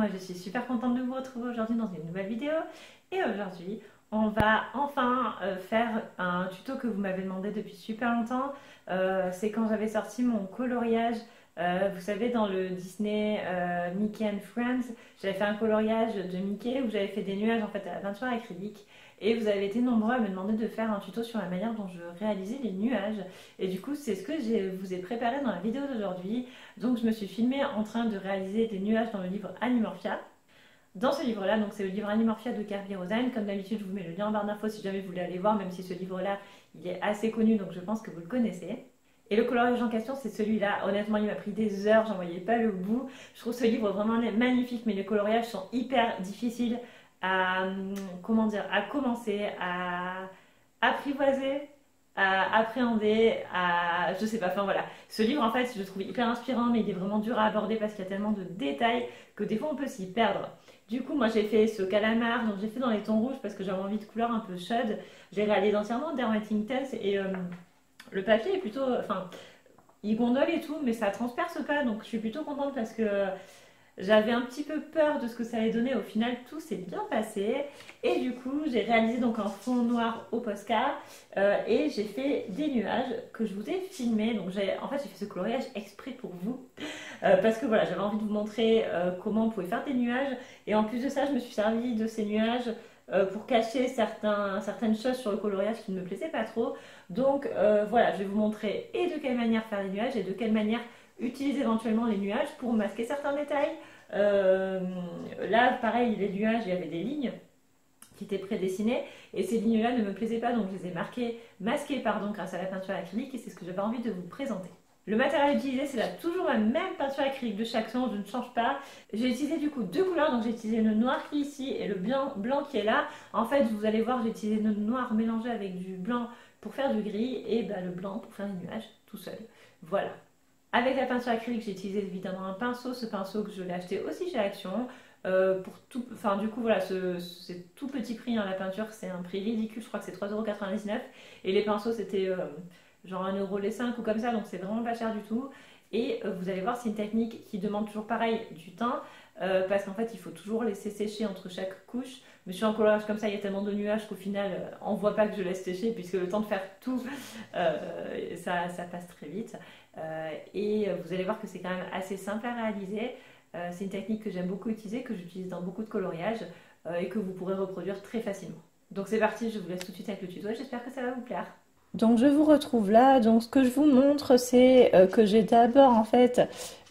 moi je suis super contente de vous retrouver aujourd'hui dans une nouvelle vidéo. Et aujourd'hui, on va enfin faire un tuto que vous m'avez demandé depuis super longtemps. C'est quand j'avais sorti mon coloriage. Vous savez, dans le Disney Mickey and Friends, j'avais fait un coloriage de Mickey où j'avais fait des nuages en fait à la peinture acrylique. Et vous avez été nombreux à me demander de faire un tuto sur la manière dont je réalisais les nuages. Et du coup, c'est ce que je vous ai préparé dans la vidéo d'aujourd'hui. Donc, je me suis filmée en train de réaliser des nuages dans le livre Animorphia. Dans ce livre-là, donc c'est le livre Animorphia de Kerby Rosanes. Comme d'habitude, je vous mets le lien en barre d'infos si jamais vous voulez aller voir, même si ce livre-là, il est assez connu, donc je pense que vous le connaissez. Et le coloriage en question, c'est celui-là. Honnêtement, il m'a pris des heures, j'en voyais pas le bout. Je trouve ce livre vraiment magnifique, mais les coloriages sont hyper difficiles à, comment dire, à commencer, à apprivoiser, à appréhender, je sais pas, enfin voilà. Ce livre, en fait, je le trouve hyper inspirant, mais il est vraiment dur à aborder parce qu'il y a tellement de détails que des fois on peut s'y perdre. Du coup, moi j'ai fait ce calamar, donc j'ai fait dans les tons rouges parce que j'avais envie de couleurs un peu chaudes. J'ai réalisé entièrement Dermating Tales et le papier est plutôt, enfin, il gondole et tout, mais ça transperce pas, donc je suis plutôt contente parce que j'avais un petit peu peur de ce que ça allait donner. Au final, tout s'est bien passé. Et du coup, j'ai réalisé donc un fond noir au Posca et j'ai fait des nuages que je vous ai filmés. Donc, en fait, j'ai fait ce coloriage exprès pour vous parce que voilà, j'avais envie de vous montrer comment on pouvait faire des nuages. Et en plus de ça, je me suis servi de ces nuages pour cacher certaines choses sur le coloriage qui ne me plaisaient pas trop. Donc, voilà, je vais vous montrer et de quelle manière faire les nuages et de quelle manière utiliser éventuellement les nuages pour masquer certains détails. Euh, Là, pareil, les nuages, il y avait des lignes qui étaient prédessinées et ces lignes-là ne me plaisaient pas, donc je les ai masquées pardon, grâce à la peinture acrylique et c'est ce que j'avais envie de vous présenter. Le matériel utilisé, c'est là toujours la même peinture acrylique de chaque son, je ne change pas. J'ai utilisé du coup deux couleurs, donc j'ai utilisé le noir qui est ici et le blanc qui est là. En fait, vous allez voir, j'ai utilisé le noir mélangé avec du blanc pour faire du gris et le blanc pour faire les nuages tout seul. Voilà. Avec la peinture acrylique, j'ai utilisé évidemment un pinceau. Ce pinceau que je l'ai acheté aussi chez Action. Pour tout, enfin, du coup, voilà, c'est tout petit prix. Hein, la peinture, c'est un prix ridicule. Je crois que c'est 3,99 €. Et les pinceaux, c'était genre 1 € les 5 ou comme ça. Donc, c'est vraiment pas cher du tout. Et vous allez voir, c'est une technique qui demande toujours pareil du temps. Parce qu'en fait, il faut toujours laisser sécher entre chaque couche. Mais sur un coloriage comme ça, il y a tellement de nuages qu'au final, on ne voit pas que je laisse sécher, puisque le temps de faire tout, ça passe très vite. Et vous allez voir que c'est quand même assez simple à réaliser. C'est une technique que j'aime beaucoup utiliser, que j'utilise dans beaucoup de coloriages et que vous pourrez reproduire très facilement. Donc c'est parti, je vous laisse tout de suite avec le tuto et j'espère que ça va vous plaire. Donc je vous retrouve là. Donc ce que je vous montre, c'est que j'ai d'abord en fait,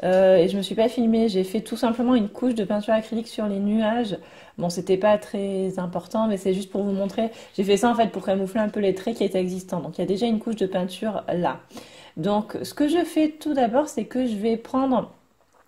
et je me suis pas filmée, j'ai fait tout simplement une couche de peinture acrylique sur les nuages. Bon, c'était pas très important, mais c'est juste pour vous montrer. J'ai fait ça en fait pour camoufler un peu les traits qui étaient existants. Donc il y a déjà une couche de peinture là. Donc ce que je fais tout d'abord, c'est que je vais prendre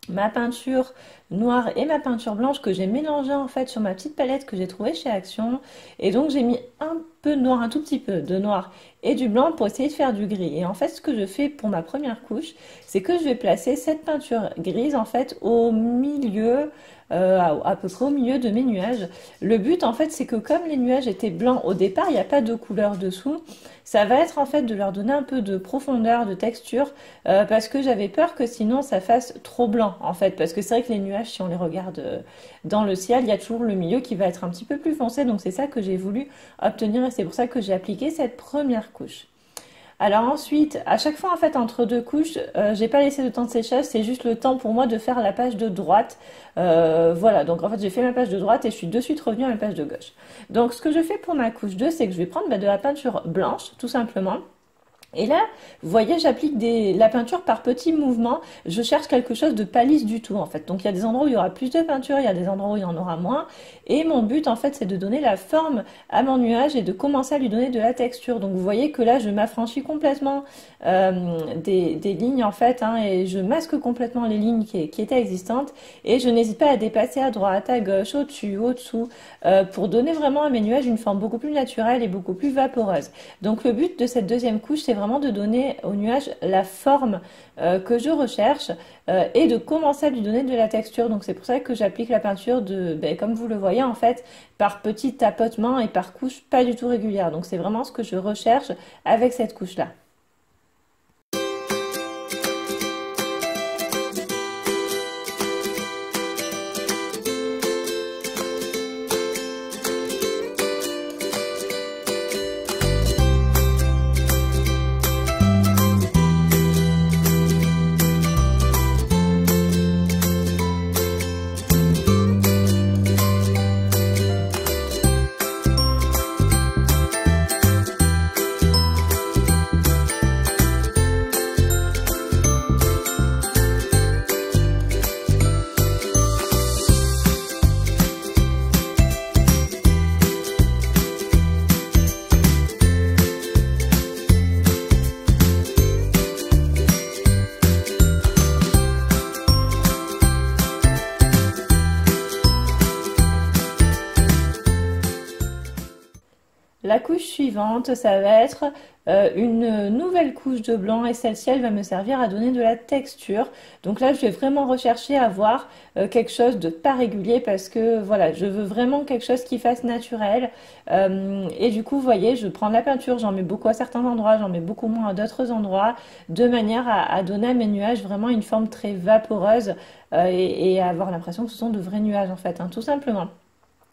ma peinture noire et ma peinture blanche que j'ai mélangée en fait sur ma petite palette que j'ai trouvée chez Action. Et donc j'ai mis un peu de noir, un tout petit peu de noir et du blanc pour essayer de faire du gris. Et en fait ce que je fais pour ma première couche, c'est que je vais placer cette peinture grise en fait au milieu, à peu près au milieu de mes nuages. Le but en fait c'est que comme les nuages étaient blancs au départ, il n'y a pas de couleur dessous. Ça va être en fait de leur donner un peu de profondeur, de texture, parce que j'avais peur que sinon ça fasse trop blanc en fait. Parce que c'est vrai que les nuages, si on les regarde dans le ciel, il y a toujours le milieu qui va être un petit peu plus foncé. Donc c'est ça que j'ai voulu obtenir et c'est pour ça que j'ai appliqué cette première couche. Alors ensuite, à chaque fois en fait entre deux couches, j'ai pas laissé de temps de séchage, c'est juste le temps pour moi de faire la page de droite. Voilà, donc en fait j'ai fait ma page de droite et je suis de suite revenue à ma page de gauche. Donc ce que je fais pour ma couche 2, c'est que je vais prendre de la peinture blanche, tout simplement. Et là, vous voyez, j'applique la peinture par petits mouvements. Je cherche quelque chose de pas lisse du tout, en fait. Donc, il y a des endroits où il y aura plus de peinture, il y a des endroits où il y en aura moins. Et mon but, en fait, c'est de donner la forme à mon nuage et de commencer à lui donner de la texture. Donc, vous voyez que là, je m'affranchis complètement des lignes, en fait, hein, et je masque complètement les lignes qui étaient existantes. Et je n'hésite pas à dépasser à droite, à gauche, au-dessus, au-dessous, pour donner vraiment à mes nuages une forme beaucoup plus naturelle et beaucoup plus vaporeuse. Donc, le but de cette deuxième couche, c'est vraiment de donner au nuage la forme que je recherche et de commencer à lui donner de la texture. Donc c'est pour ça que j'applique la peinture comme vous le voyez en fait, par petits tapotements et par couches pas du tout régulières. Donc c'est vraiment ce que je recherche avec cette couche-là. La couche suivante, ça va être une nouvelle couche de blanc et celle-ci, elle va me servir à donner de la texture. Donc là, je vais vraiment rechercher à avoir quelque chose de pas régulier parce que voilà, je veux vraiment quelque chose qui fasse naturel. Et du coup, vous voyez, je prends de la peinture, j'en mets beaucoup à certains endroits, j'en mets beaucoup moins à d'autres endroits, de manière à donner à mes nuages vraiment une forme très vaporeuse et à avoir l'impression que ce sont de vrais nuages en fait, hein, tout simplement.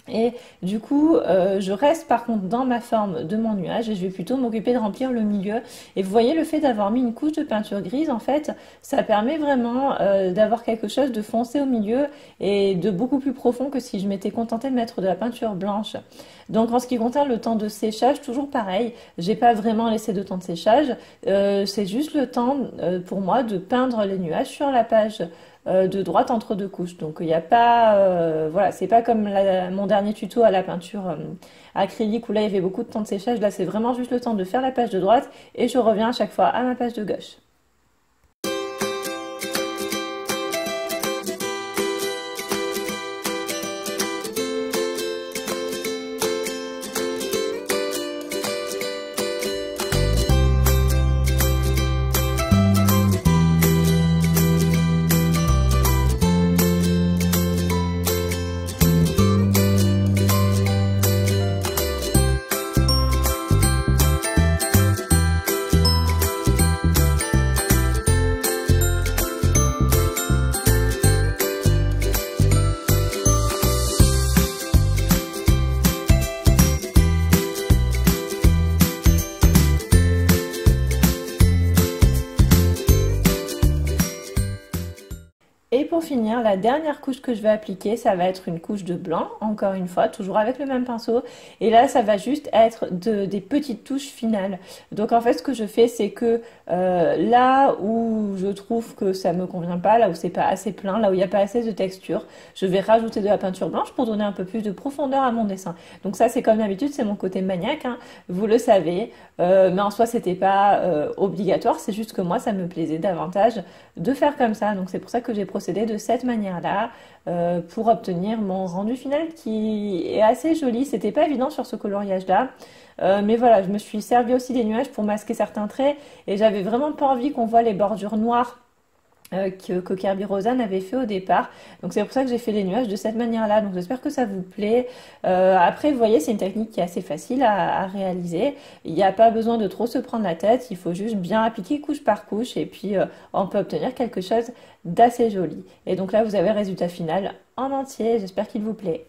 Et du coup, je reste par contre dans ma forme de mon nuage et je vais plutôt m'occuper de remplir le milieu. Et vous voyez, le fait d'avoir mis une couche de peinture grise, en fait, ça permet vraiment d'avoir quelque chose de foncé au milieu et de beaucoup plus profond que si je m'étais contentée de mettre de la peinture blanche. Donc en ce qui concerne le temps de séchage, toujours pareil, j'ai pas vraiment laissé de temps de séchage. C'est juste le temps pour moi de peindre les nuages sur la page de droite entre deux couches. Donc il n'y a pas, voilà, c'est pas comme mon dernier tuto à la peinture acrylique où là il y avait beaucoup de temps de séchage. Là c'est vraiment juste le temps de faire la page de droite et je reviens à chaque fois à ma page de gauche. Et pour finir, la dernière couche que je vais appliquer, ça va être une couche de blanc, encore une fois, toujours avec le même pinceau. Et là, ça va juste être des petites touches finales. Donc en fait, ce que je fais, c'est que là où je trouve que ça me convient pas, là où c'est pas assez plein, là où il n'y a pas assez de texture, je vais rajouter de la peinture blanche pour donner un peu plus de profondeur à mon dessin. Donc ça, c'est comme d'habitude, c'est mon côté maniaque, hein, vous le savez. Mais en soi, c'était pas obligatoire, c'est juste que moi, ça me plaisait davantage de faire comme ça. Donc c'est pour ça que j'ai procédé de cette manière-là pour obtenir mon rendu final qui est assez joli. C'était pas évident sur ce coloriage-là. Mais voilà, je me suis servi aussi des nuages pour masquer certains traits et j'avais vraiment pas envie qu'on voit les bordures noires que Kirby Rosen avait fait au départ. Donc c'est pour ça que j'ai fait les nuages de cette manière-là. Donc j'espère que ça vous plaît. Après, vous voyez, c'est une technique qui est assez facile à réaliser. Il n'y a pas besoin de trop se prendre la tête. Il faut juste bien appliquer couche par couche et puis on peut obtenir quelque chose d'assez joli. Et donc là, vous avez le résultat final en entier. J'espère qu'il vous plaît.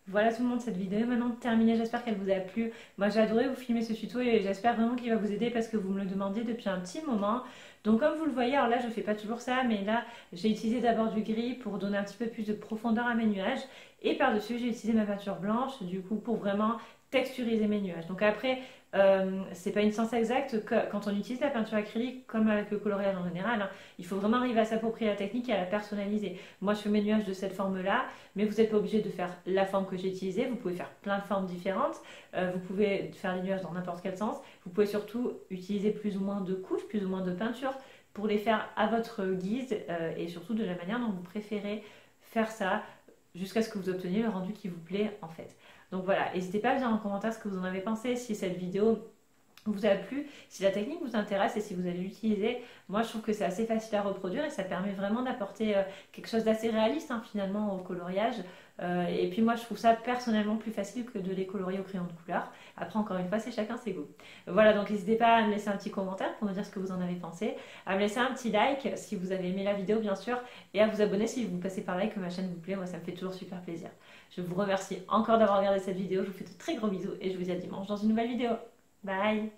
Voilà tout le monde, cette vidéo est maintenant terminée, j'espère qu'elle vous a plu. Moi j'ai adoré vous filmer ce tuto et j'espère vraiment qu'il va vous aider parce que vous me le demandiez depuis un petit moment. Donc comme vous le voyez, alors là je fais pas toujours ça, mais là j'ai utilisé d'abord du gris pour donner un petit peu plus de profondeur à mes nuages. Et par-dessus j'ai utilisé ma peinture blanche du coup pour vraiment texturiser mes nuages. Donc après, c'est pas une science exacte quand on utilise la peinture acrylique comme avec le coloriage en général, hein, il faut vraiment arriver à s'approprier la technique et à la personnaliser. Moi je fais mes nuages de cette forme-là, mais vous n'êtes pas obligé de faire la forme que j'ai utilisée, vous pouvez faire plein de formes différentes, vous pouvez faire les nuages dans n'importe quel sens, vous pouvez surtout utiliser plus ou moins de couches, plus ou moins de peinture pour les faire à votre guise et surtout de la manière dont vous préférez faire ça jusqu'à ce que vous obteniez le rendu qui vous plaît en fait. Donc voilà, n'hésitez pas à me dire en commentaire ce que vous en avez pensé, si cette vidéo vous a plu, si la technique vous intéresse et si vous allez l'utiliser. Moi je trouve que c'est assez facile à reproduire et ça permet vraiment d'apporter quelque chose d'assez réaliste hein, finalement au coloriage. Et puis moi je trouve ça personnellement plus facile que de les colorier au crayon de couleur. Après encore une fois c'est chacun ses goûts. Voilà, donc n'hésitez pas à me laisser un petit commentaire pour me dire ce que vous en avez pensé, à me laisser un petit like si vous avez aimé la vidéo bien sûr, et à vous abonner si vous passez par là et que ma chaîne vous plaît, moi ça me fait toujours super plaisir. Je vous remercie encore d'avoir regardé cette vidéo, je vous fais de très gros bisous et je vous dis à dimanche dans une nouvelle vidéo. Bye!